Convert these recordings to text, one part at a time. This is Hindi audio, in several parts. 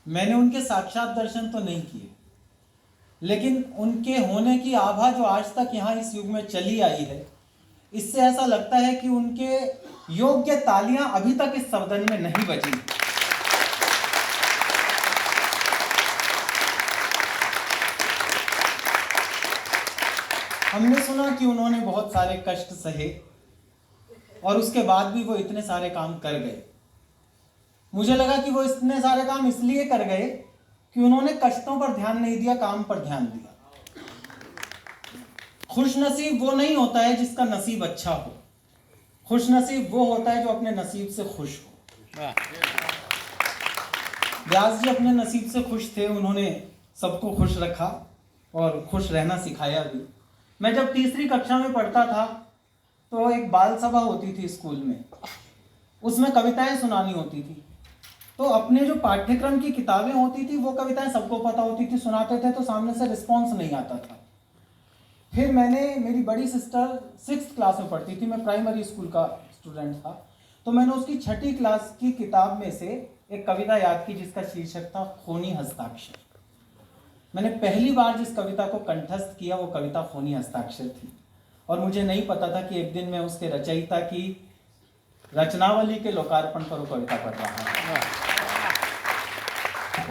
मैंने उनके साक्षात दर्शन तो नहीं किए, लेकिन उनके होने की आभा जो आज तक यहाँ इस युग में चली आई है, इससे ऐसा लगता है कि उनके योग्य तालियां अभी तक इस सदन में नहीं बजी। हमने सुना कि उन्होंने बहुत सारे कष्ट सहे और उसके बाद भी वो इतने सारे काम कर गए। मुझे लगा कि वो इतने सारे काम इसलिए कर गए कि उन्होंने कष्टों पर ध्यान नहीं दिया, काम पर ध्यान दिया। खुश नसीब वो नहीं होता है जिसका नसीब अच्छा हो, खुश नसीब वो होता है जो अपने नसीब से खुश हो। व्यास जी अपने नसीब से खुश थे, उन्होंने सबको खुश रखा और खुश रहना सिखाया भी। मैं जब तीसरी कक्षा में पढ़ता था तो एक बाल सभा होती थी स्कूल में, उसमें कविताएं सुनानी होती थी। तो अपने जो पाठ्यक्रम की किताबें होती थी वो कविताएं सबको पता होती थी, सुनाते थे तो सामने से रिस्पॉन्स नहीं आता था। फिर मेरी बड़ी सिस्टर 6th क्लास में पढ़ती थी, मैं प्राइमरी स्कूल का स्टूडेंट था, तो मैंने उसकी 6ठी क्लास की किताब में से एक कविता याद की जिसका शीर्षक था खूनी हस्ताक्षर। मैंने पहली बार जिस कविता को कंठस्थ किया वो कविता खूनी हस्ताक्षर थी, और मुझे नहीं पता था कि एक दिन मैं उसके रचयिता की रचनावली के लोकार्पण पर वो कविता पढ़ रहा हूँ।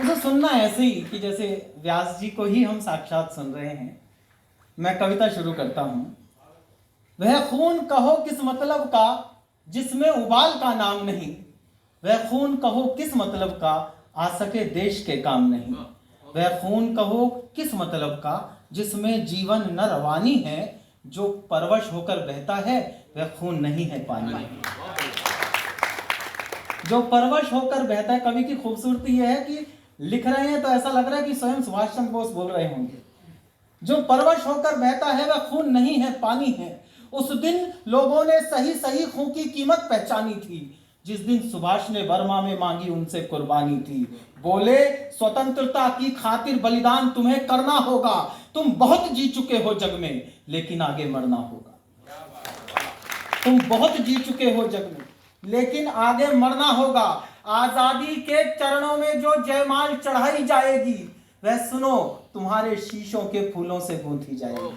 उसे सुनना ऐसे ही कि जैसे व्यास जी को ही हम साक्षात सुन रहे हैं। मैं कविता शुरू करता हूं। वह खून कहो किस मतलब का जिसमें उबाल का नाम नहीं, वह खून कहो किस मतलब का आ सके देश के काम नहीं, वह खून कहो किस मतलब का जिसमें जीवन न रवानी है, जो परवश होकर बहता है वह खून नहीं है पानी। जो परवश होकर बहता है, कवि की खूबसूरती यह है कि लिख रहे हैं तो ऐसा लग रहा है कि स्वयं सुभाष चंद्र बोस बोल रहे होंगे। जो परवश होकर बहता है वह खून नहीं है पानी है। उस दिन लोगों ने सही सही खून की कीमत पहचानी थी, जिस दिन सुभाष ने बर्मा में मांगी उनसे कुर्बानी थी। बोले स्वतंत्रता की खातिर बलिदान तुम्हें करना होगा, तुम बहुत जी चुके हो जग में लेकिन आगे मरना होगा। तुम बहुत जी चुके हो जग में लेकिन आगे मरना होगा। आजादी के चरणों में जो जयमाल चढ़ाई जाएगी वह सुनो तुम्हारे शीशों के फूलों से गूंथी जाएगी।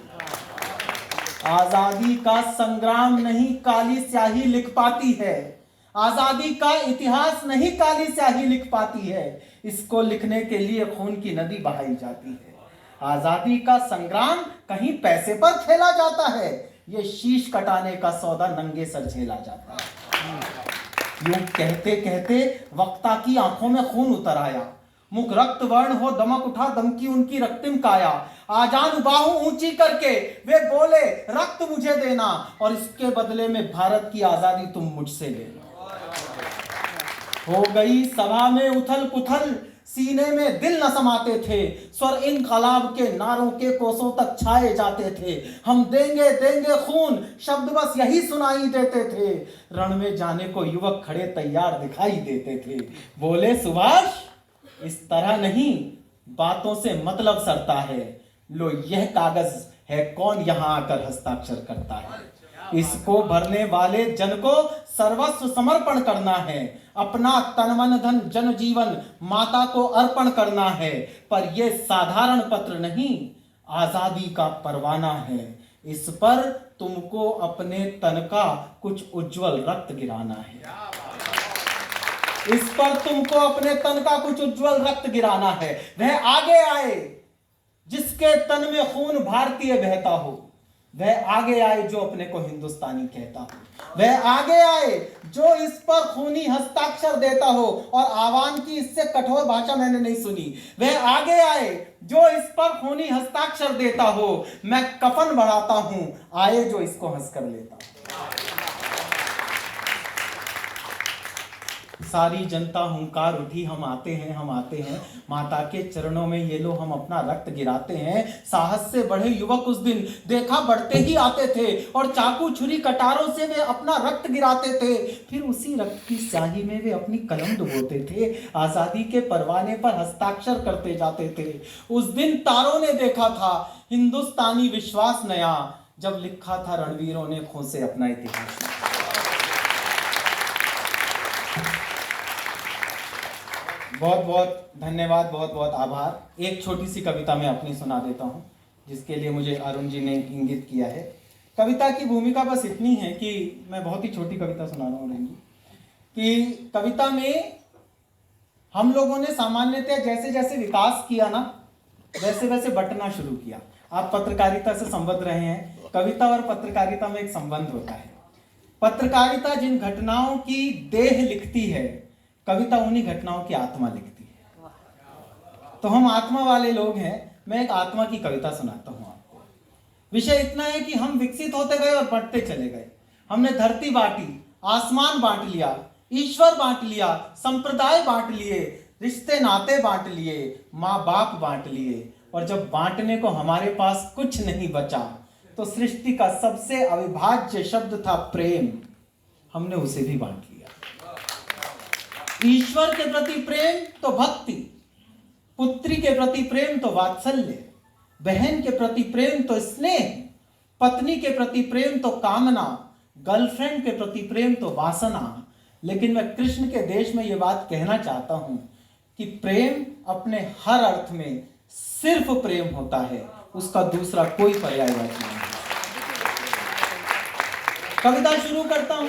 आजादी का संग्राम नहीं काली स्याही लिख पाती है, आजादी का इतिहास नहीं काली स्याही लिख पाती है, इसको लिखने के लिए खून की नदी बहाई जाती है। आजादी का संग्राम कहीं पैसे पर खेला जाता है, ये शीश कटाने का सौदा नंगे सर झेला जाता है। यूं कहते कहते वक्ता की आंखों में खून उतर आया, मुख रक्त वर्ण हो दमक उठा दम की उनकी रक्तिम काया। आजान बाहु ऊंची करके वे बोले रक्त मुझे देना और इसके बदले में भारत की आजादी तुम मुझसे लेना। हो गई सभा में उथल पुथल, सीने में दिल न समाते थे, स्वर इनकलाब के नारों के कोसों तक छाए जाते थे। हम देंगे देंगे खून शब्द बस यही सुनाई देते थे, रण में जाने को युवक खड़े तैयार दिखाई देते थे। बोले सुभाष इस तरह नहीं, बातों से मतलब सरता है, लो यह कागज है कौन यहां आकर हस्ताक्षर करता है। इसको भरने वाले जन को सर्वस्व समर्पण करना है, अपना तन मन धन जन जीवन माता को अर्पण करना है। पर यह साधारण पत्र नहीं, आजादी का परवाना है, इस पर तुमको अपने तन का कुछ उज्जवल रक्त गिराना है। इस पर तुमको अपने तन का कुछ उज्जवल रक्त गिराना है। वह आगे आए जिसके तन में खून भारतीय बहता हो, वह आगे आए जो अपने को हिंदुस्तानी कहता हो, वह आगे आए जो इस पर खूनी हस्ताक्षर देता हो। और आह्वान की इससे कठोर भाषा मैंने नहीं सुनी। वह आगे आए जो इस पर खूनी हस्ताक्षर देता हो, मैं कफन बढ़ाता हूं, आए जो इसको हंस कर लेता हूं। सारी जनता हुंकार उठी, हम आते हैं हम आते हैं, माता के चरणों में ये लो हम अपना रक्त गिराते हैं। साहस से बढ़े युवक उस दिन देखा बढ़ते ही आते थे, और चाकू छुरी कटारों से वे अपना रक्त गिराते थे। फिर उसी रक्त की स्याही में वे अपनी कलम डुबोते थे, आजादी के परवाने पर हस्ताक्षर करते जाते थे। उस दिन तारों ने देखा था हिंदुस्तानी विश्वास नया, जब लिखा था रणवीरों ने खून से अपना इतिहास। बहुत बहुत धन्यवाद, बहुत बहुत आभार। एक छोटी सी कविता मैं अपनी सुना देता हूँ, जिसके लिए मुझे अरुण जी ने इंगित किया है। कविता की भूमिका बस इतनी है कि मैं बहुत ही छोटी कविता सुना रहा हूँ अरुण जी, कि कविता में हम लोगों ने सामान्यतः जैसे जैसे विकास किया ना, वैसे वैसे बंटना शुरू किया। आप पत्रकारिता से संबद्ध रहे हैं, कविता और पत्रकारिता में एक संबंध होता है। पत्रकारिता जिन घटनाओं की देह लिखती है, कविता उन्हीं घटनाओं की आत्मा लिखती है। तो हम आत्मा वाले लोग हैं। मैं एक आत्मा की कविता सुनाता हूं आपको। विषय इतना है कि हम विकसित होते गए और बढ़ते चले गए। हमने धरती बांटी, आसमान बांट लिया, ईश्वर बांट लिया, संप्रदाय बांट लिए, रिश्ते नाते बांट लिए, माँ बाप बांट लिए, और जब बांटने को हमारे पास कुछ नहीं बचा तो सृष्टि का सबसे अविभाज्य शब्द था प्रेम, हमने उसे भी बांट लिया। ईश्वर के प्रति प्रेम तो भक्ति, पुत्री के प्रति प्रेम तो वात्सल्य, बहन के प्रति प्रेम तो स्नेह, पत्नी के प्रति प्रेम तो कामना, गर्लफ्रेंड के प्रति प्रेम तो वासना। लेकिन मैं कृष्ण के देश में यह बात कहना चाहता हूं कि प्रेम अपने हर अर्थ में सिर्फ प्रेम होता है, उसका दूसरा कोई पर्यायवाची नहीं है। कविता शुरू करता हूं।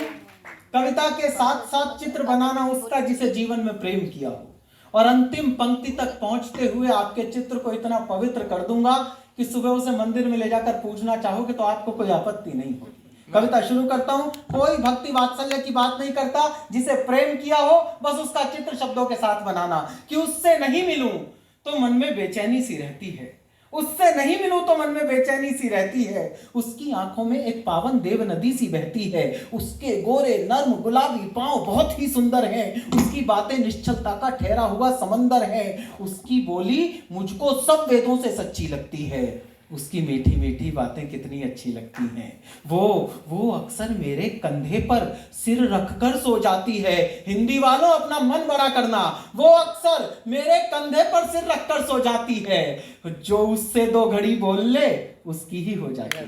कविता के साथ साथ चित्र बनाना उसका जिसे जीवन में प्रेम किया हो, और अंतिम पंक्ति तक पहुंचते हुए आपके चित्र को इतना पवित्र कर दूंगा कि सुबह उसे मंदिर में ले जाकर पूजना चाहोगे तो आपको कोई आपत्ति नहीं होगी। कविता शुरू करता हूं। कोई भक्ति वात्सल्य की बात नहीं करता, जिसे प्रेम किया हो बस उसका चित्र शब्दों के साथ बनाना। कि उससे नहीं मिलूं तो मन में बेचैनी सी रहती है, उससे नहीं मिलूं तो मन में बेचैनी सी रहती है। उसकी आंखों में एक पावन देव नदी सी बहती है, उसके गोरे नर्म गुलाबी पांव बहुत ही सुंदर हैं, उसकी बातें निश्चलता का ठहरा हुआ समंदर है, उसकी बोली मुझको सब वेदों से सच्ची लगती है, उसकी मीठी मीठी बातें कितनी अच्छी लगती हैं। वो अक्सर मेरे कंधे पर सिर रखकर सो जाती है। हिंदी वालों अपना मन बड़ा करना, वो अक्सर मेरे कंधे पर सिर रखकर सो जाती है। जो उससे दो घड़ी बोल ले उसकी ही हो जाती है,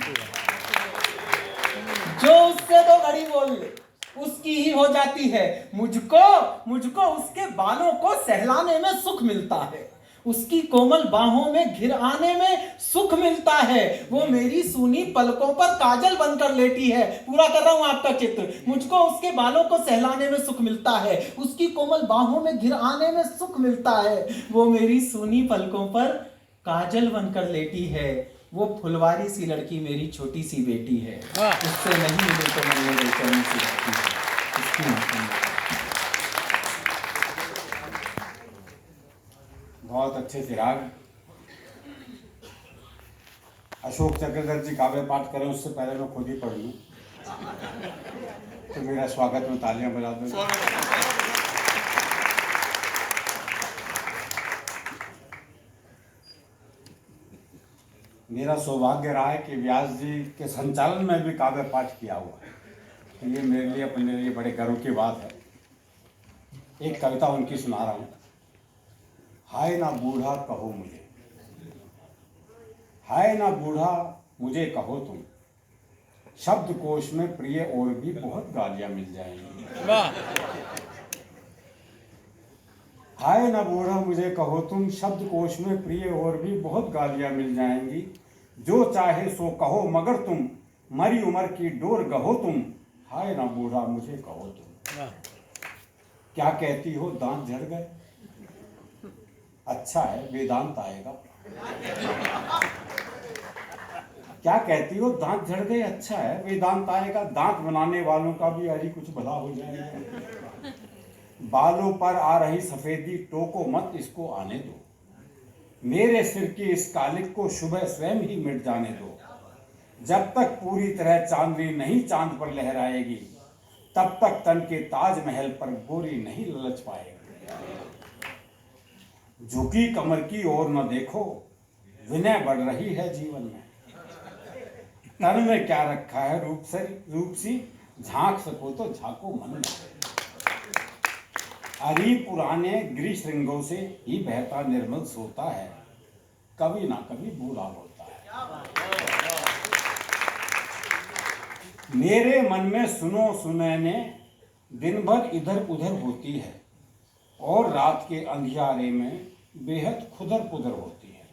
जो उससे दो घड़ी बोल ले उसकी ही हो जाती है। मुझको उसके बालों को सहलाने में सुख मिलता है, उसकी कोमल बाहों में घिर आने में सुख मिलता है। वो मेरी सूनी पलकों पर काजल बनकर लेटी है। पूरा कर रहा हूं आपका चित्र। मुझको उसके बालों को सहलाने में सुख मिलता है, उसकी कोमल बाहों में घिर आने में सुख मिलता है। वो मेरी सूनी पलकों पर काजल बनकर लेटी है। वो फुलवारी सी लड़की मेरी छोटी सी बेटी है, उससे नहीं मिले तो मन में बेचैनी सी रहती है। बहुत अच्छे चिराग। अशोक चक्रधर जी काव्य पाठ करें उससे पहले मैं खुद ही पढ़ लूं, तो मेरा स्वागत में तालियां बजा दूं। मेरा सौभाग्य रहा है कि व्यास जी के संचालन में भी काव्य पाठ किया हुआ है, तो ये मेरे लिए अपने लिए बड़े गर्व की बात है। एक कविता उनकी सुना रहा हूँ। हाय ना बूढ़ा कहो मुझे, हाय ना बूढ़ा मुझे कहो तुम, शब्द कोश में प्रिय और भी बहुत गालियां मिल जाएंगी। हाय ना बूढ़ा मुझे कहो तुम, शब्द कोश में प्रिय और भी बहुत गालियां मिल जाएंगी। जो चाहे सो कहो मगर तुम, मरी उम्र की डोर गहो तुम। हाय ना बूढ़ा मुझे कहो तुम। क्या कहती हो दांत झड़ गए, अच्छा है वेदांत आएगा। क्या कहती हो दांत झड़ गए, अच्छा है वेदांत आएगा। दांत बनाने वालों का भी अरे कुछ भला हो जाएगा। बालों पर आ रही सफेदी टोको मत, इसको आने दो। मेरे सिर की इस कालिक को सुबह स्वयं ही मिट जाने दो। जब तक पूरी तरह चांदनी नहीं चांद पर लहराएगी, तब तक तन के ताजमहल पर गोरी नहीं ललच पाएगी। झुकी कमर की ओर न देखो, विनय बढ़ रही है जीवन में। तन में क्या रखा है रूप सी, झांक सको तो झांको मन में। अरी पुराने गिरी श्रृंगों से ही बहता निर्मल सोता है, कभी ना कभी बूढ़ा होता है। मेरे मन में सुनो सुनैने दिन भर इधर उधर होती है, और रात के अंधियारे में बेहद खुदर पुदर होती है।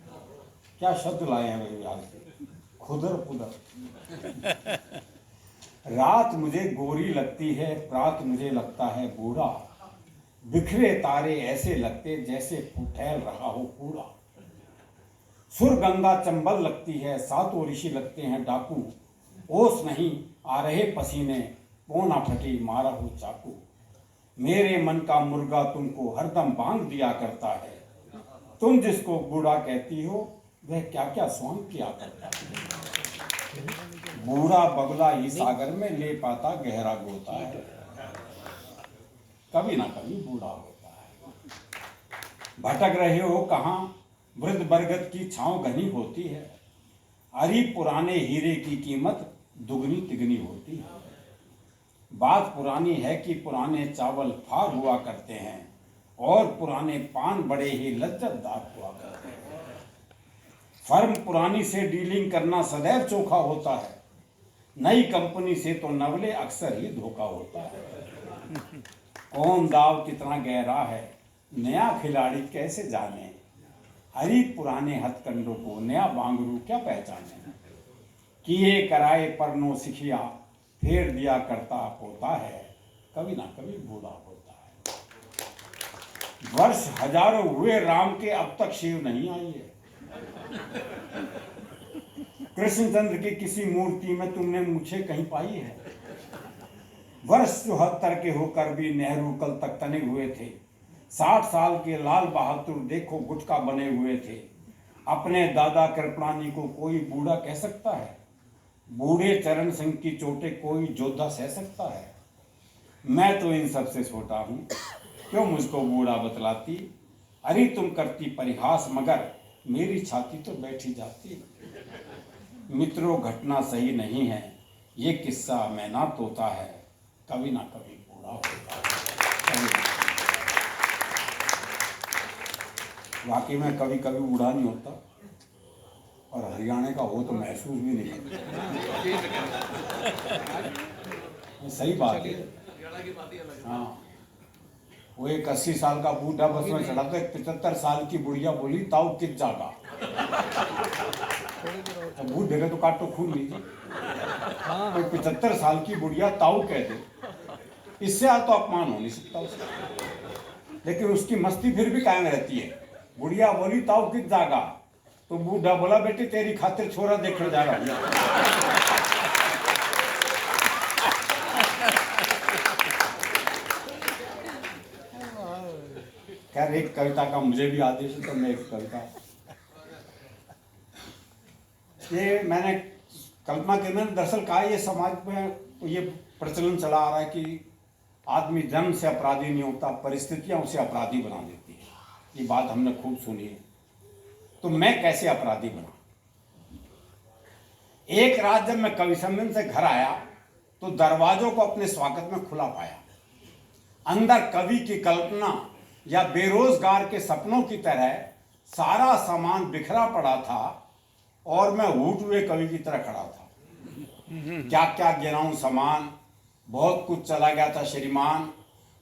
क्या शब्द लाए हैं भाई आज से, खुदर पुदर। रात मुझे गोरी लगती है, रात मुझे लगता है बूढ़ा, बिखरे तारे ऐसे लगते जैसे फुटैल रहा हो कूड़ा। सुर गंगा चंबल लगती है, सातों ऋषि लगते हैं डाकू, ओस नहीं आ रहे पसीने, पोना फटी मारा हो चाकू। मेरे मन का मुर्गा तुमको हरदम बांध दिया करता है, तुम जिसको बूढ़ा कहती हो वह क्या क्या स्वांग किया करता है। बूढ़ा बगुला ही सागर में ले पाता गहरा गोता है, कभी ना कभी बूढ़ा होता है। भटक रहे हो कहाँ, वृद्ध बरगद की छांव घनी होती है, अरे पुराने हीरे की कीमत दुगनी तिगनी होती है। बात पुरानी है कि पुराने चावल फाग हुआ करते हैं और पुराने पान बड़े ही लज्जतदार हुआ करते हैं। फर्म पुरानी से डीलिंग करना सदैव चोखा होता है, नई कंपनी से तो नवले अक्सर ही धोखा होता है। कौन दाव कितना गहरा है, नया खिलाड़ी कैसे जाने, हरी पुराने हथकंडों को नया बांगरू क्या पहचाने। किए कराए पर नो सिखिया, फेर दिया करता होता है, कभी ना कभी बूढ़ा होता है। वर्ष हजारों हुए राम के, अब तक शिव नहीं आई है। कृष्णचंद्र की किसी मूर्ति में तुमने मुझे कहीं पाई है। वर्ष 74 के होकर भी नेहरू कल तक तने हुए थे, 60 साल के लाल बहादुर देखो गुटका बने हुए थे। अपने दादा कृपलानी को कोई बूढ़ा कह सकता है, बूढ़े चरण सिंह की चोटें कोई योद्धा सह सकता है। मैं तो इन सबसे छोटा हूँ, क्यों मुझको बूढ़ा बतलाती। अरे तुम करती परिहास मगर मेरी छाती तो बैठी जाती। मित्रों घटना सही नहीं है, ये किस्सा मैना तोता है, कभी ना कभी बूढ़ा होता है। वाकई में कभी कभी बूढ़ा नहीं होता, और हरियाणा का हो तो महसूस भी नहीं करता। सही बात है। हाँ, वो एक 80 साल का बूढ़ा बस में चढ़ा था, 75 साल की बुढ़िया बोली ताऊ किस जागा। तो बूढ़े का तो काटो खून लीजिए, तो 75 साल की बुढ़िया ताऊ कह दे, इससे तो अपमान हो नहीं सकता उसका। लेकिन उसकी मस्ती फिर भी कायम रहती है। बुढ़िया बोली ताऊ किस जागा, तो बूढ़ा बोला बेटे तेरी खातिर छोरा देखने जा रहा हूं। खैर एक कविता का मुझे भी आदेश है, तो मैं एक कविता, ये मैंने कल्पना की, मैंने दरअसल कहा ये समाज में ये प्रचलन चला आ रहा है कि आदमी जन्म से अपराधी नहीं होता, परिस्थितियां उसे अपराधी बना देती है। ये बात हमने खूब सुनी है। तो मैं कैसे अपराधी बना। एक रात जब मैं कवि सम्मेलन से घर आया तो दरवाजों को अपने स्वागत में खुला पाया। अंदर कवि की कल्पना या बेरोजगार के सपनों की तरह सारा सामान बिखरा पड़ा था और मैं हूट हुए कवि की तरह खड़ा था। क्या क्या गिनाऊं सामान, बहुत कुछ चला गया था श्रीमान।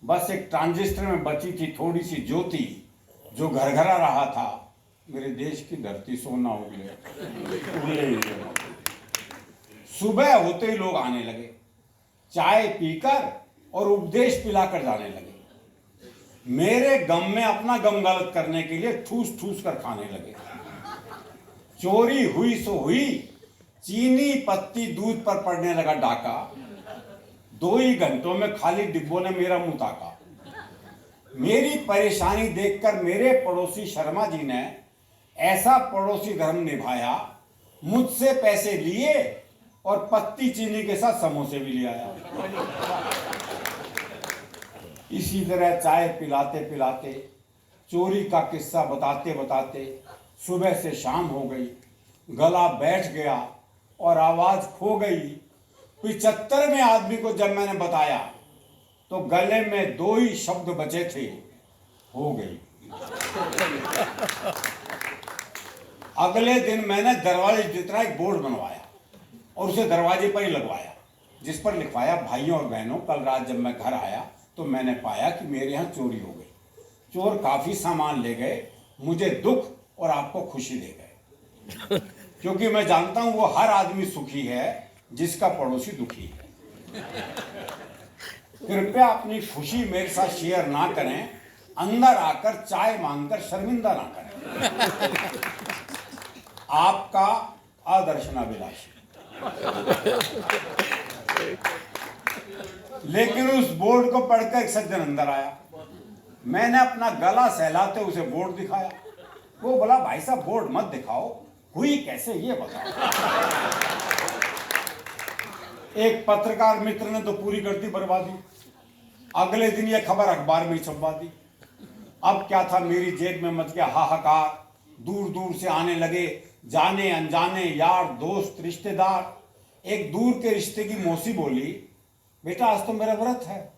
बस एक ट्रांजिस्टर में बची थी थोड़ी सी ज्योति जो घरघरा रहा था। मेरे देश की धरती सोना उगले। सुबह होते ही लोग आने लगे, चाय पीकर और उपदेश पिलाकर जाने लगे। मेरे गम में अपना गम गलत करने के लिए ठूस ठूस कर खाने लगे। चोरी हुई सो हुई, चीनी पत्ती दूध पर पड़ने लगा डाका। 2 ही घंटों में खाली डिब्बों ने मेरा मुंह ताका। मेरी परेशानी देखकर मेरे पड़ोसी शर्मा जी ने ऐसा पड़ोसी धर्म निभाया, मुझसे पैसे लिए और पत्ती चीनी के साथ समोसे भी ले आया। इसी तरह चाय पिलाते पिलाते, चोरी का किस्सा बताते बताते सुबह से शाम हो गई। गला बैठ गया और आवाज खो गई। 75वें आदमी को जब मैंने बताया तो गले में 2 ही शब्द बचे थे, हो गई। अगले दिन मैंने दरवाजे जितना एक बोर्ड बनवाया और उसे दरवाजे पर ही लगवाया, जिस पर लिखवाया, भाइयों और बहनों, कल रात जब मैं घर आया तो मैंने पाया कि मेरे यहाँ चोरी हो गई। चोर काफी सामान ले गए, मुझे दुख और आपको खुशी दे गए, क्योंकि मैं जानता हूं वो हर आदमी सुखी है जिसका पड़ोसी दुखी है। कृपया अपनी खुशी मेरे साथ शेयर ना करें, अंदर आकर चाय मांगकर शर्मिंदा ना करें। आपका आदर्शनाभिलाषी। लेकिन उस बोर्ड को पढ़कर एक सज्जन अंदर आया। मैंने अपना गला सहलाते उसे बोर्ड दिखाया। वो बोला, भाई साहब बोर्ड मत दिखाओ, हुई कैसे ये बताओ। एक पत्रकार मित्र ने तो पूरी कर दी बर्बादी। अगले दिन ये खबर अखबार में छपवा दी। अब क्या था, मेरी जेब में मच गया हाहाकार। दूर दूर से आने लगे जाने अनजाने यार दोस्त रिश्तेदार। एक दूर के रिश्ते की मौसी बोली, बेटा आज तो मेरा व्रत है,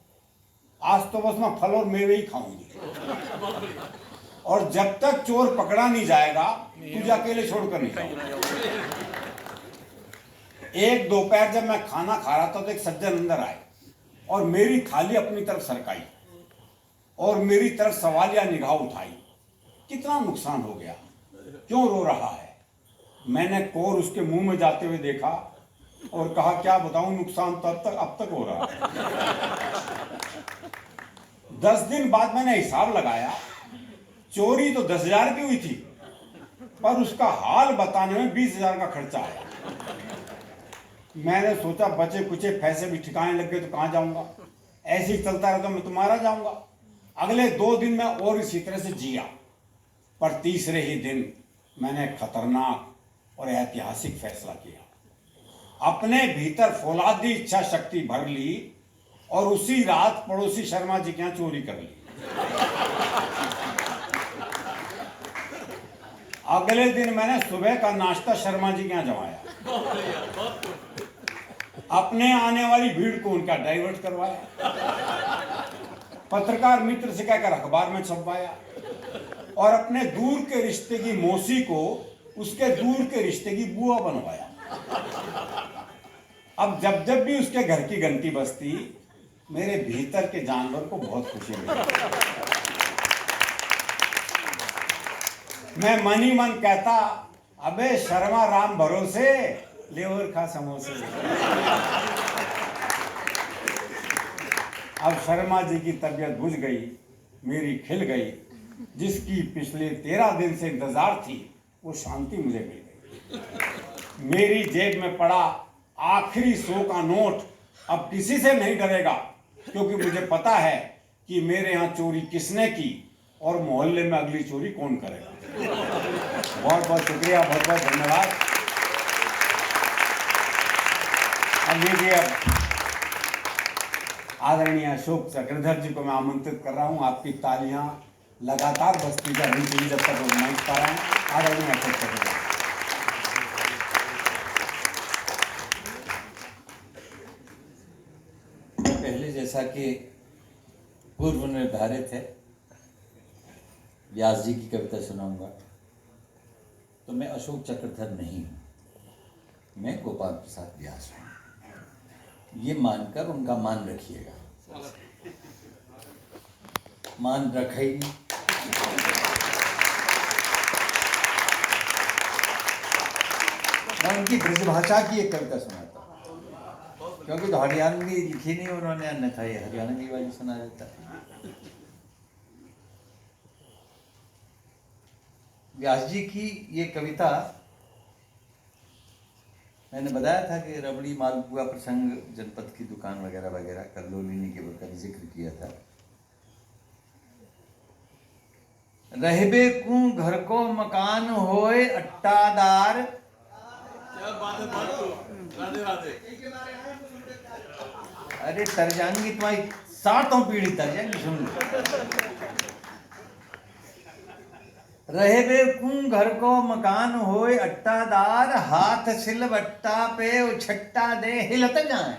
आज तो बस मैं फल और मेवे ही खाऊंगी, और जब तक चोर पकड़ा नहीं जाएगा तुझे अकेले छोड़कर नहीं जाऊंगा। एक दोपहर जब मैं खाना खा रहा था तो एक सज्जन अंदर आए और मेरी थाली अपनी तरफ सरकाई और मेरी तरफ सवालिया निगाह उठाई। कितना नुकसान हो गया, क्यों रो रहा है? मैंने कोर उसके मुंह में जाते हुए देखा और कहा, क्या बताऊं, नुकसान तो अब तक हो रहा है। 10 दिन बाद मैंने हिसाब लगाया, चोरी तो 10,000 की हुई थी, पर उसका हाल बताने में 20,000 का खर्चा आया। मैंने सोचा बचे कुचे पैसे भी ठिकाने लग गए तो कहां जाऊंगा, ऐसे ही चलता रहता मैं तो मारा जाऊंगा। अगले 2 दिन में और इसी तरह से जिया, पर तीसरे ही दिन मैंने खतरनाक और ऐतिहासिक फैसला किया। अपने भीतर फौलादी इच्छा शक्ति भर ली और उसी रात पड़ोसी शर्मा जी के यहाँ चोरी कर ली। अगले दिन मैंने सुबह का नाश्ता शर्मा जी के यहाँ जमाया, अपने आने वाली भीड़ को उनका डाइवर्ट करवाया, पत्रकार मित्र से कहकर अखबार में छपवाया और अपने दूर के रिश्ते की मौसी को उसके दूर के रिश्ते की बुआ बनवाया। अब जब जब भी उसके घर की घंटी बजती, मेरे भीतर के जानवर को बहुत खुशी मिलती। मैं मन ही मन कहता, अबे शर्मा राम भरोसे, ले और खा समोसे। अब शर्मा जी की तबीयत बुझ गई, मेरी खिल गई। जिसकी पिछले 13 दिन से इंतजार थी वो शांति मुझे मिल गई। मेरी जेब में पड़ा आखिरी 100 का नोट अब किसी से नहीं डरेगा, क्योंकि मुझे पता है कि मेरे यहाँ चोरी किसने की और मोहल्ले में अगली चोरी कौन करेगा। बहुत बहुत शुक्रिया, बहुत बहुत धन्यवाद। अब लीजिए, आदरणीय अशोक चक्रधर जी को मैं आमंत्रित कर रहा हूँ। आपकी तालियां लगातार बजती जा रही चाहिए जब तक वो मंच पर आए। आदरणीय अशोक चक्रधर। पहले जैसा कि पूर्व निर्धारित है, व्यास जी की कविता सुनाऊंगा, तो मैं अशोक चक्रधर नहीं हूँ, मैं गोपाल प्रसाद व्यास हूँ। ये मानकर उनका मान रखिएगा। मान रखेगी। मैं उनकी ब्रजभाषा की एक कविता सुनाता हूँ, क्योंकि तो हरियाणवी लिखी नहीं उन्होंने, अन्यथा ये हरियाणवी वाली सुना देता। व्यास जी की ये कविता, मैंने बताया था कि रबड़ी मालपुआ प्रसंग, जनपद की दुकान वगैरह वगैरह, करलोलिनी के का जिक्र किया था। रहबे कु घर को मकान होए अट्टादार। राधे राधे। अरे तर जाएंगी तुम्हारी 7 पीढ़ी तर जाएंगी, सुन लो। रहबे कुं घर को मकान होए अट्टादार, हाथ सिलबट्टा पे उछट्टा दे हिलत जाए।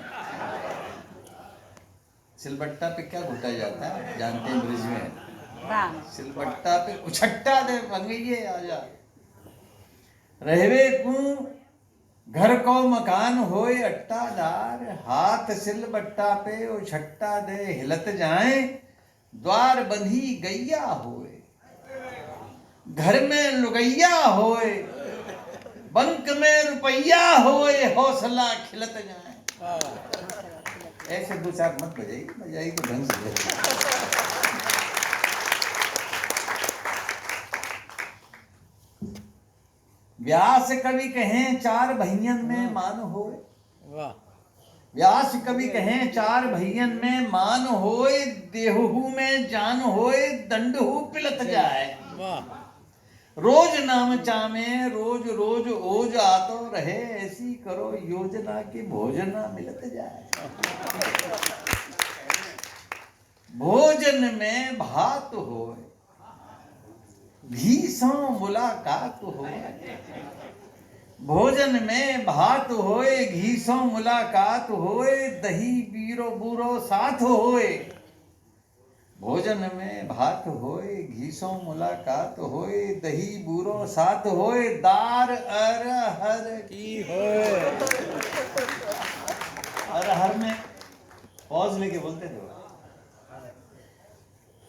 सिलबट्टा पे क्या घुटा जाता है जानते हैं ब्रिज में? सिलबट्टा पे उछट्टा दे पंगैये आजा। रहबे कुं घर को मकान होए अट्टादार, हाथ सिलबट्टा पे उछट्टा दे हिलत जाए। द्वार बंधी गैया होए, घर में लुगैया होए, बंक में रुपैया होए, हौसला खिलत जाए। ऐसे दो चार मत बजाइए, बजाइए तो ढंग से बजाइए। व्यास कवि कहें चार भैयन में मान होए, व्यास कवि कहें चार भैयन में मान होए, देहु में जान होए, दंडहु पिलत जाए। रोज नाम चामे रोज रोज ओज आतो रहे, ऐसी करो योजना की भोजना मिलत जाए। भोजन में भात होए, घी सौ मुलाकात होए, भोजन में भात होए, घी सौ मुलाकात होए, दही बीरो बूरो साथ होए। भोजन में भात होए, घी सौ मुलाकात होए, दही बूरो साथ होए, दार अरहर की होए। अरहर में पॉज लेके बोलते थे,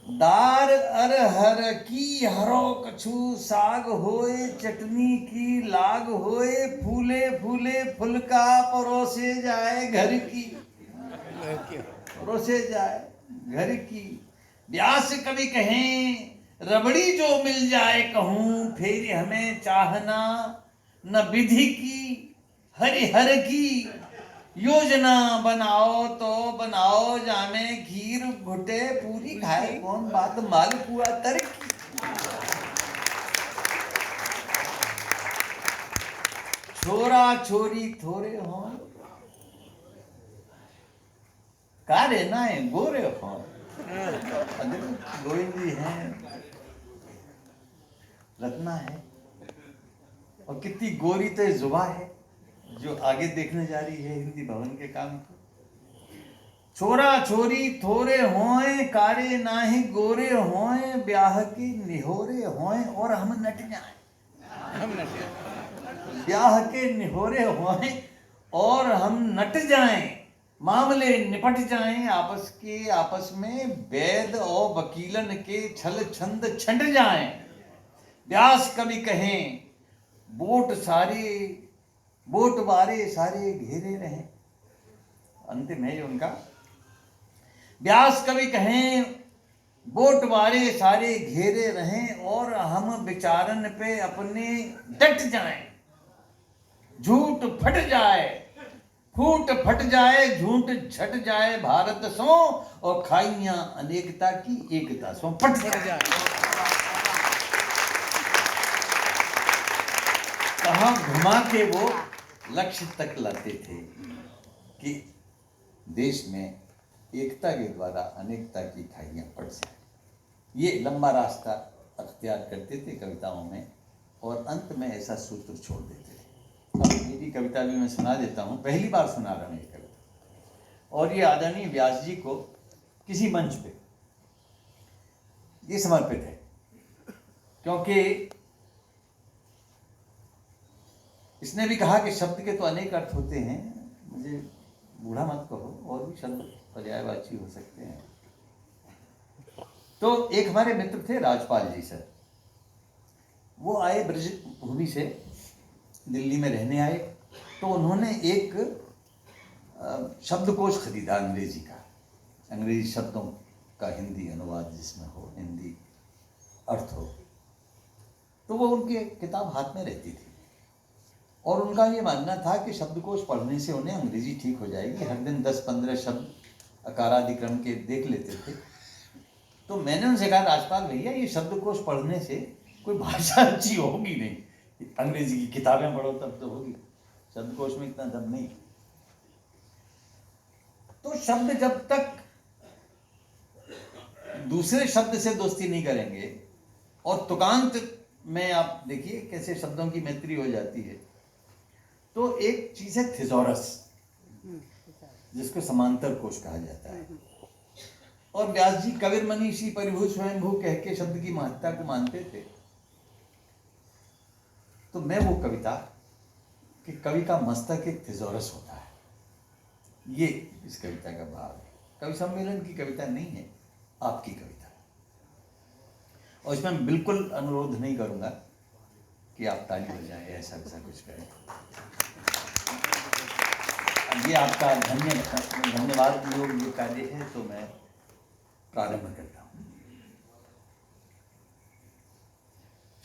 दार अरहर की हरो कछु साग होए, चटनी की लाग होए, फूले फूले फुलका परोसे जाए घर की, परोसे जाए घर की। व्यास कवि कहें रबड़ी जो मिल जाए कहूं, फिर हमें चाहना न विधि की हरिहर की। योजना बनाओ तो बनाओ जामे, खीर घुटे पूरी खाए कौन, बात मालपुआ तरकी। छोरा छोरी थोरे हों, कारे नाए गोरे हों। गोविंद जी हैं, रत्ना है, और कितनी गोरी तो जुबा है जो आगे देखने जा रही है हिंदी भवन के काम को। छोरा छोरी थोरे होए, कारे नाहे गोरे होए, ब्याह के निहोरे होए और हम नट जाए। ब्याह के निहोरे होए और हम नट जाएं, मामले निपट जाएं आपस के, आपस में वैद और वकीलन के छल छंद छंट जाएं। व्यास कवि कहें बोट बारे सारे घेरे रहें। अंतिम है जो उनका, व्यास कवि कहें बोट बारे सारे घेरे रहें और हम विचारन पे अपने डट जाएं। झूठ फट जाए, फूट फट जाए, झूठ छट जाए भारत सो, और खाइयां अनेकता की एकता सो पट जाए। कहां घुमा के वो लक्ष्य तक लाते थे कि देश में एकता के द्वारा अनेकता की खाइयां पट जाए। ये लंबा रास्ता अख्तियार करते थे कविताओं में, और अंत में ऐसा सूत्र छोड़ देते थे। अब मेरी कविता भी मैं सुना देता हूँ, पहली बार सुना रहा हूँ ये कविता, और ये आदरणीय व्यास जी को किसी मंच पे ये समर्पित है, क्योंकि इसने भी कहा कि शब्द के तो अनेक अर्थ होते हैं, मुझे बूढ़ा मत कहो, और भी शब्द पर्यायवाची हो सकते हैं। तो एक हमारे मित्र थे राजपाल जी सर, वो आए ब्रज भूमि से, दिल्ली में रहने आए, तो उन्होंने एक शब्दकोश खरीदा अंग्रेजी का, अंग्रेजी शब्दों का हिंदी अनुवाद जिसमें हो, हिंदी अर्थ हो। तो वो उनकी किताब हाथ में रहती थी, और उनका ये मानना था कि शब्दकोश पढ़ने से उन्हें अंग्रेजी ठीक हो जाएगी। हर दिन 10-15 शब्द अकारादिक्रम के देख लेते थे। तो मैंने उनसे कहा, राजपाल भैया, ये शब्दकोश पढ़ने से कोई भाषा अच्छी होगी नहीं, अंग्रेजी की किताबें पढ़ो तब तो होगी, शब्दकोश में इतना दम नहीं। तो शब्द जब तक दूसरे शब्द से दोस्ती नहीं करेंगे, और तुकांत में आप देखिए कैसे शब्दों की मैत्री हो जाती है। तो एक चीज है थिजोरस, जिसको समांतर कोश कहा जाता है, और व्यास जी कविर मनीषी परिभू स्वयंभू कह के शब्द की महत्ता को मानते थे। तो मैं वो कविता कि कवि का मस्तक एक थिजोरस होता है, ये इस कविता का भाव है। कवि सम्मेलन की कविता नहीं है, आपकी कविता। और इसमें मैं बिल्कुल अनुरोध नहीं करूंगा कि आप ताली बजाएं, ऐसा वैसा कुछ करें। ये आपका धन्यवाद योग ये कार्य है, तो मैं प्रारंभ करता हूं।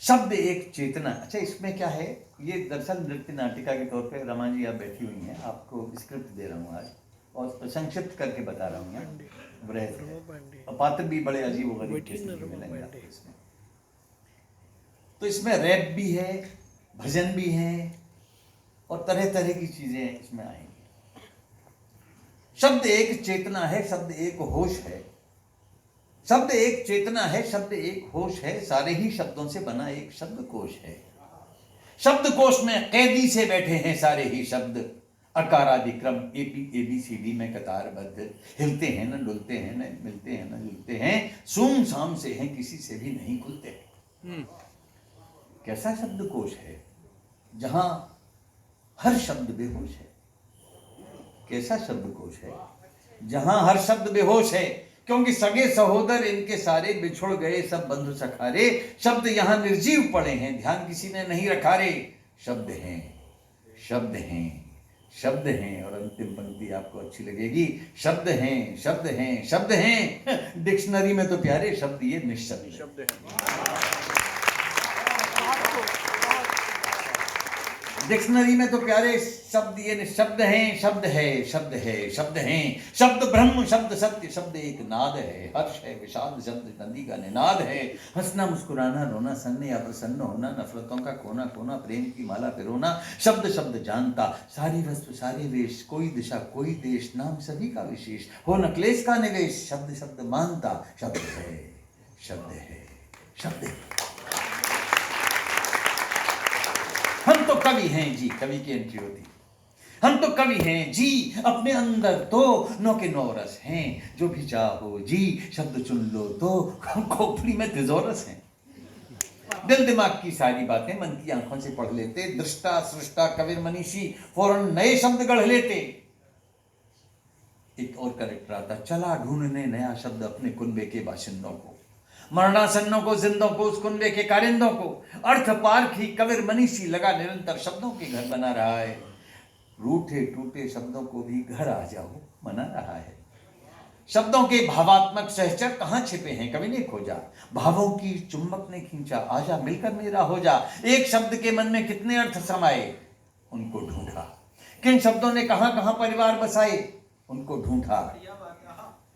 शब्द एक चेतना। अच्छा, इसमें क्या है, ये दरअसल नृत्य नाटिका के तौर पे रमा जी आप बैठी हुई हैं, आपको स्क्रिप्ट दे रहा हूँ आज और संक्षिप्त करके बता रहा हूँ यहाँ। पात्र भी बड़े अजीब वगरीब किस्म के मिलेंगे आपको इसमें। तो इसमें रैप भी है, भजन भी है और तरह तरह की चीजें इसमें आएंगी। शब्द एक चेतना है, शब्द एक होश है, शब्द एक चेतना है, शब्द एक होश है, सारे ही शब्दों से बना एक शब्दकोश है। शब्दकोश में कैदी से बैठे हैं सारे ही शब्द, अकारादि क्रम ABCD में कतारबद्ध, हिलते हैं न डुलते हैं, न मिलते हैं न जुलते हैं, सूम साम से हैं किसी से भी नहीं खुलते। कैसा शब्दकोश है जहां हर शब्द बेहोश है। कैसा शब्दकोश है जहां हर शब्द बेहोश है, क्योंकि सगे सहोदर इनके सारे बिछुड़ गए सब बंधु सखारे, शब्द यहां निर्जीव पड़े हैं, ध्यान किसी ने नहीं रखा रे। शब्द हैं, शब्द हैं, शब्द हैं। और अंतिम पंक्ति आपको अच्छी लगेगी, शब्द हैं, शब्द हैं, शब्द हैं। डिक्शनरी में तो प्यारे शब्द ये निशब्द शब्द है। डिक्शनरी में तो प्यारे शब्द ये शब्द हैं, शब्द है, शब्द है, शब्द हैं। शब्द ब्रह्म, शब्द सत्य, शब्द एक नाद है, हर्ष है, विषाद शब्द नदी का निनाद है। हंसना, मुस्कुराना, रोना, सन्न या प्रसन्न होना, नफरतों का कोना कोना, प्रेम की माला पिरोना, शब्द शब्द जानता, सारी वस्तु सारे वेश, कोई दिशा कोई देश, नाम सभी का विशेष, हो न क्लेश का निवेश, शब्द शब्द मानता, शब्द है, शब्द है, शब्द है। हम तो कवि हैं जी, कवि की एंट्री होती। हम तो कवि हैं जी, अपने अंदर तो नौ के नौ रस हैं, जो भी चाहो जी शब्द चुन लो तो खोपड़ी में तिजोरस हैं। दिल दिमाग की सारी बातें मन की आंखों से पढ़ लेते, दृष्टा सृष्टा कबीर मनीषी फौरन नए शब्द गढ़ लेते। एक और करेक्टर आता, चला ढूंढने नया शब्द अपने कुनबे के बाशिंदों को, मरणासन्नों को, जिंदों को, उस कुनबे के कारिंदों को। अर्थ पारखी कबीर मनीषी लगा निरंतर शब्दों के घर बना रहा है। रूठे टूटे शब्दों को भी घर आ जाओ मना रहा है। शब्दों के भावात्मक सहचर कहाँ छिपे हैं कवि ने खोजा, भावों की चुंबक ने खींचा, आजा मिलकर मेरा हो जा। एक शब्द के मन में कितने अर्थ समाये, उनको ढूंढा। किन शब्दों ने कहां कहां परिवार बसाए, उनको ढूंढा।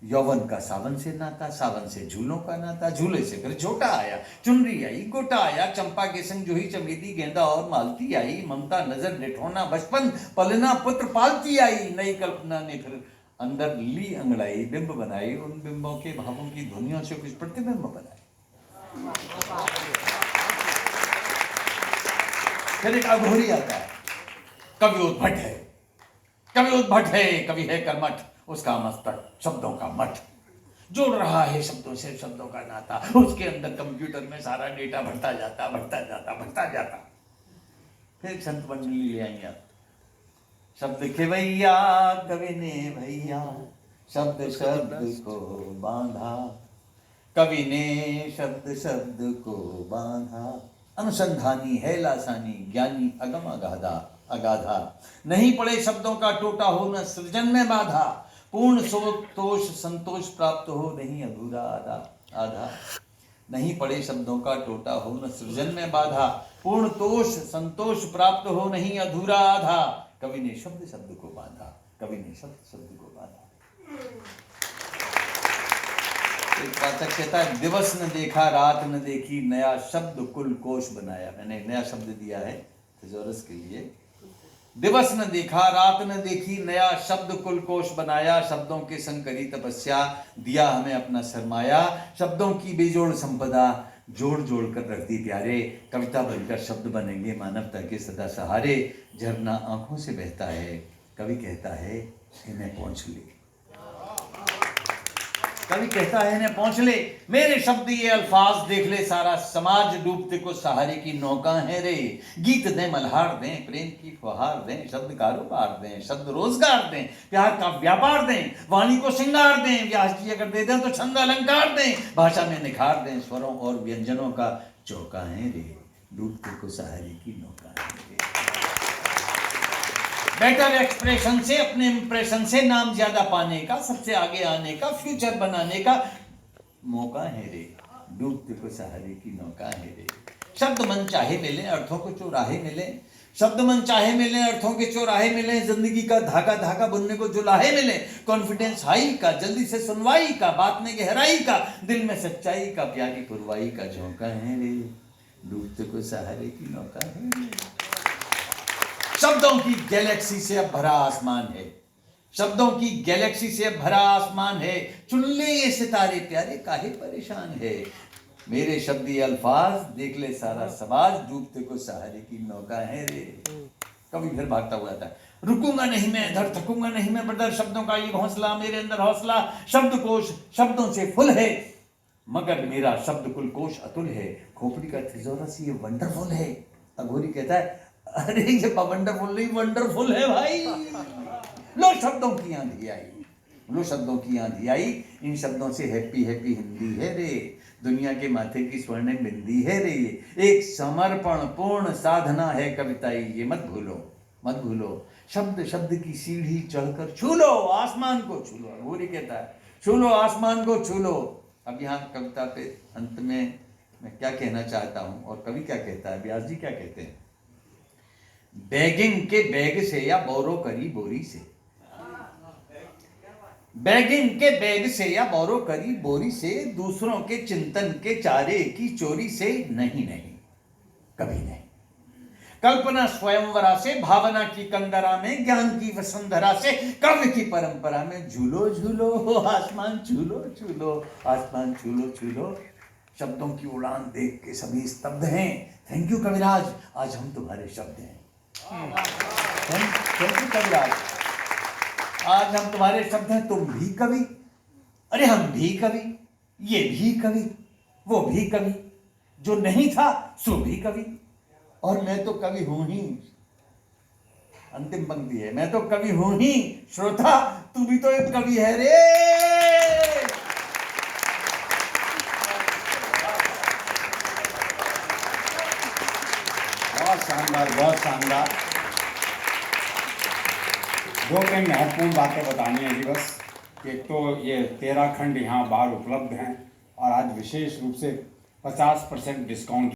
यौवन का सावन से नाता, सावन से झूलों का नाता, झूले से फिर झोटा आया, चुनरी आई, गोटा आया, चंपा के संग जूही चमेली गेंदा और मालती आई, ममता नजर निठोना बचपन पलना पुत्र पालती आई। नई कल्पना ने फिर अंदर ली अंगड़ाई, बिंब बनाई, उन बिंबों के भावों की ध्वनियों से कुछ प्रतिबिंब बनाए। फिर एक अघोरी आता है, कवि उद्भट है, कवि उद्भट है, कवि है कर्मठ, उसका मस्तक शब्दों का मठ, जोड़ रहा है शब्दों से शब्दों का नाता, उसके अंदर कंप्यूटर में सारा डेटा बढ़ता जाता बढ़ता जाता बढ़ता जाता। फिर संत मंडली ले आएंगे आप, शब्द के भैया कवि ने भैया शब्द शब्द को बांधा, कवि ने शब्द शब्द को बांधा। अनुसंधानी है लासानी, ज्ञानी अगम अगाधा अगाधा, नहीं पड़े शब्दों का टोटा हो न सृजन में बाधा, पूर्ण संतोष संतोष प्राप्त हो नहीं अधूरा आधा आधा। नहीं पड़े शब्दों का टोटा हो न सृजन में बाधा, पूर्ण तोष संतोष प्राप्त हो नहीं अधूरा आधा। कवि ने शब्द शब्द को बांधा, कवि ने शब्द शब्द को बांधा। एक पाठक कहता है, दिवस न देखा रात न देखी, नया शब्द कुल कोश बनाया। मैंने नया शब्द दिया है थिजोरस के लिए। दिवस न देखा रात न देखी, नया शब्द कुल कोश बनाया, शब्दों के संग करी तपस्या, दिया हमें अपना सरमाया। शब्दों की बेजोड़ संपदा जोड़ जोड़ कर रख दी प्यारे, कविता बनकर शब्द बनेंगे मानवता के सदा सहारे। झरना आंखों से बहता है, कवि कहता है इन्हें पहुंच ले। कवि कहता है ने पहुंच ले मेरे शब्द ये अल्फाज देख ले सारा समाज डूबते को सहारे की नौका है रे। गीत दें मल्हार दें प्रेम की फुहार दें शब्द कारोबार दें शब्द रोजगार दें प्यार का व्यापार दें वाणी को श्रृंगार दें व्यास जी अगर दे दें तो छंद अलंकार दें भाषा में निखार दें स्वरों और व्यंजनों का चौका है रे डूबते को सहारे की नौका है रे। बेटर एक्सप्रेशन से अपने इंप्रेशन से नाम ज्यादा पाने का सबसे आगे आने का फ्यूचर बनाने का मौका है रे डूबते को सहारे की नौका है रे। शब्द मन चाहे मिले अर्थों को चौराहे मिले शब्द मन चाहे मिले अर्थों के चौराहे मिले जिंदगी का धागा धागा बुनने को जुलाहे मिले कॉन्फिडेंस हाई का जल्दी से सुनवाई का बात में गहराई का दिल में सच्चाई का प्यारी पुरवाई का झोंका है रे डूबते को सहारे की नौका है रे। शब्दों की गैलेक्सी से अब भरा आसमान है शब्दों की गैलेक्सी से अब भरा आसमान है चुन ले ये सितारे प्यारे काहे परेशान है मेरे शब्द ये अल्फाज देख ले सारा समाज डूबते को सहारे की नौका है रे। कभी फिर भागता हुआ था रुकूंगा नहीं मैं इधर थकूंगा नहीं मैं ब्रदर शब्दों का ये घोंसला मेरे अंदर हौसला शब्दकोश शब्दों से फुल है मगर मेरा शब्दकुल कोश अतुल है खोपड़ी का थिजोरस ये वंडरफुल है। अघोरी कहता है अरे ये वंडरफुल नहीं वंडरफुल है भाई। लो शब्दों की आंधी आई लो शब्दों की आंधी आई इन शब्दों से हैप्पी हैप्पी हिंदी है रे दुनिया के माथे की स्वर्णिम बिंदी है रे एक समर्पण पूर्ण साधना है कविताई ये मत भूलो शब्द शब्द की सीढ़ी चढ़कर छू लो आसमान को छू लो। अघोरी कहता है छू लो आसमान को छू लो। अब यहाँ कविता पे अंत में मैं क्या कहना चाहता हूँ और कवि क्या कहता है व्यास जी क्या कहते हैं बैगिंग के बैग से या बोरो करी बोरी से बैगिंग के बैग से या बोरो करी बोरी से दूसरों के चिंतन के चारे की चोरी से नहीं कभी नहीं कल्पना स्वयंवरा से भावना की कंदरा में ज्ञान की वसुंधरा से काव्य की परंपरा में झूलो झूलो आसमान झूलो आसमान झूलो शब्दों की उड़ान देख के सभी स्तब्ध हैं। थैंक यू कविराज आज हम तुम्हारे शब्द हैं। थैंक यू कविराज आज हम तुम्हारे शब्द हैं तुम भी कवि अरे हम भी कवि ये भी कवि वो भी कवि जो नहीं था सो भी कवि और मैं तो कवि हूं ही। अंतिम पंक्ति है मैं तो कवि हूं ही श्रोता तू भी तो एक कवि है रे। बहुत शानदार 2-3 महत्वपूर्ण बातें बतानी है जी बस। एक तो ये 13 खंड यहाँ बाहर उपलब्ध हैं और आज विशेष रूप से 50% डिस्काउंट